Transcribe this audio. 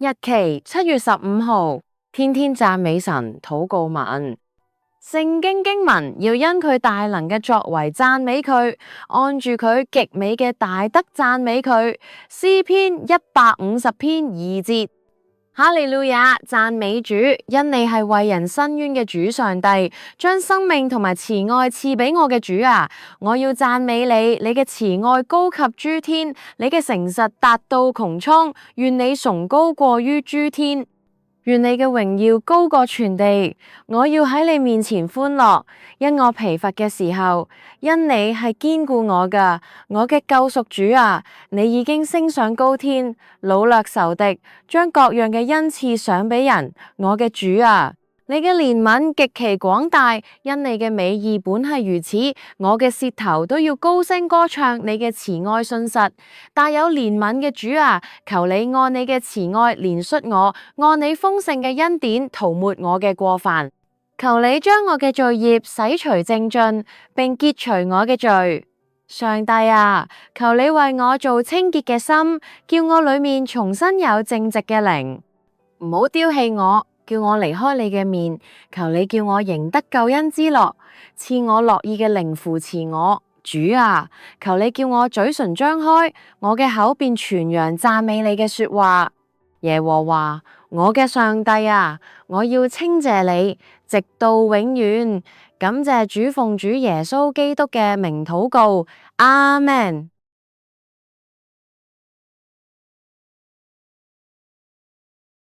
日期7月15號，天天讚美神禱告文。聖經經文要因佢大能嘅作為讚美佢，按住佢極美嘅大德讚美佢。詩篇150篇2節。哈利路亞，讚美主，因你係為人伸冤嘅主上帝，將生命同埋慈愛賜俾我嘅主啊！我要讚美你，你嘅慈愛高及諸天，你嘅誠實達到穹蒼，願你崇高過於諸天。願你嘅榮耀高過全地，我要喺你面前歡樂，因我疲乏嘅時候，因你係堅固我㗎，我嘅救贖主啊！你已經升上高天，擄掠仇敵，將各樣嘅恩賜賞俾人，我嘅主啊！你嘅憐憫極其廣大，因你嘅美意本係如此，我嘅舌頭都要高聲歌唱你嘅慈愛信實。大有憐憫嘅主啊，求你按你嘅慈愛憐恤我，按你豐盛嘅恩典塗抹我嘅過犯。求你將我嘅罪孽洗除淨盡，並潔除我嘅罪。上帝啊，求你為我做清潔嘅心，叫我裏面重新有正直嘅靈，唔好丟棄我。叫我離開你嘅面，求你叫我贏得救恩之樂，賜我樂意嘅靈扶持我。主啊，求你叫我嘴唇張開，我嘅口便傳揚讚美你嘅說話。耶和華，我嘅上帝啊，我要稱謝你，直到永遠。感謝主，奉主耶穌基督嘅名禱告，阿們。